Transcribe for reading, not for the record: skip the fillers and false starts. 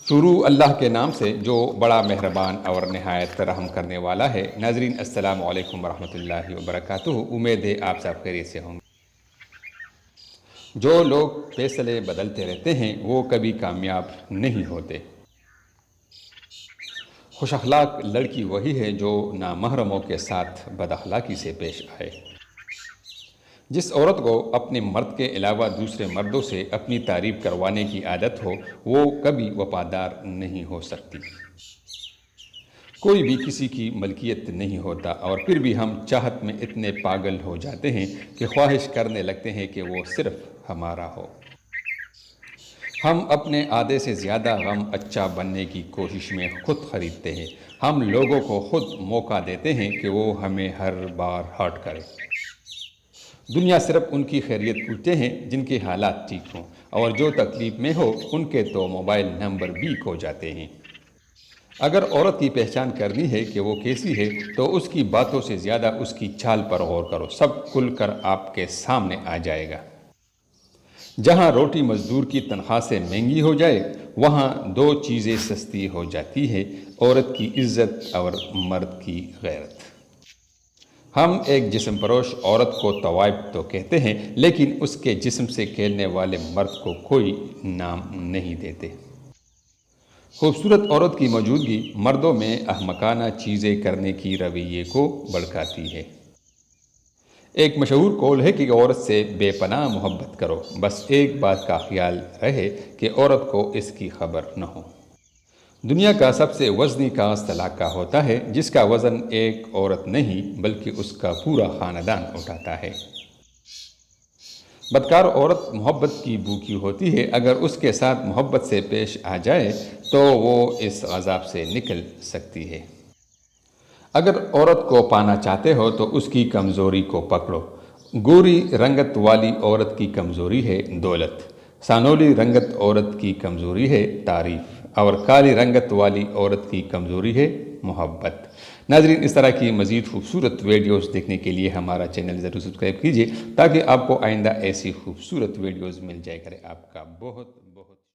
شروع اللہ کے نام سے جو بڑا مہربان اور نہایت رحم کرنے والا ہے۔ ناظرین السلام علیکم ورحمۃ اللہ وبرکاتہ۔ امید ہے آپ سب خیریت سے ہوں گے۔ جو لوگ فیصلے بدلتے رہتے ہیں وہ کبھی کامیاب نہیں ہوتے۔ خوش اخلاق لڑکی وہی ہے جو نامحرموں کے ساتھ بد اخلاقی سے پیش آئے۔ جس عورت کو اپنے مرد کے علاوہ دوسرے مردوں سے اپنی تعریف کروانے کی عادت ہو وہ کبھی وفادار نہیں ہو سکتی۔ کوئی بھی کسی کی ملکیت نہیں ہوتا اور پھر بھی ہم چاہت میں اتنے پاگل ہو جاتے ہیں کہ خواہش کرنے لگتے ہیں کہ وہ صرف ہمارا ہو۔ ہم اپنے آدھے سے زیادہ غم اچھا بننے کی کوشش میں خود خریدتے ہیں۔ ہم لوگوں کو خود موقع دیتے ہیں کہ وہ ہمیں ہر بار ہرٹ کرے۔ دنیا صرف ان کی خیریت پوچھتے ہیں جن کے حالات ٹھیک ہوں، اور جو تکلیف میں ہو ان کے تو موبائل نمبر بھی کھو جاتے ہیں۔ اگر عورت کی پہچان کرنی ہے کہ وہ کیسی ہے تو اس کی باتوں سے زیادہ اس کی چال پر غور کرو، سب کھل کر آپ کے سامنے آ جائے گا۔ جہاں روٹی مزدور کی تنخواہ سے مہنگی ہو جائے وہاں دو چیزیں سستی ہو جاتی ہیں، عورت کی عزت اور مرد کی غیرت۔ ہم ایک جسم پروش عورت کو طوائف تو کہتے ہیں لیکن اس کے جسم سے کھیلنے والے مرد کو کوئی نام نہیں دیتے۔ خوبصورت عورت کی موجودگی مردوں میں احمقانہ چیزیں کرنے کی رویے کو بھڑکاتی ہے۔ ایک مشہور قول ہے کہ عورت سے بے پناہ محبت کرو، بس ایک بات کا خیال رہے کہ عورت کو اس کی خبر نہ ہو۔ دنیا کا سب سے وزنی کاغذ طلاق کا ہوتا ہے جس کا وزن ایک عورت نہیں بلکہ اس کا پورا خاندان اٹھاتا ہے۔ بدکار عورت محبت کی بھوکی ہوتی ہے، اگر اس کے ساتھ محبت سے پیش آ جائے تو وہ اس عذاب سے نکل سکتی ہے۔ اگر عورت کو پانا چاہتے ہو تو اس کی کمزوری کو پکڑو۔ گوری رنگت والی عورت کی کمزوری ہے دولت، سانولی رنگت عورت کی کمزوری ہے تعریف، اور کالی رنگت والی عورت کی کمزوری ہے محبت۔ ناظرین اس طرح کی مزید خوبصورت ویڈیوز دیکھنے کے لیے ہمارا چینل ضرور سبسکرائب کیجیے تاکہ آپ کو آئندہ ایسی خوبصورت ویڈیوز مل جائے کرے۔ آپ کا بہت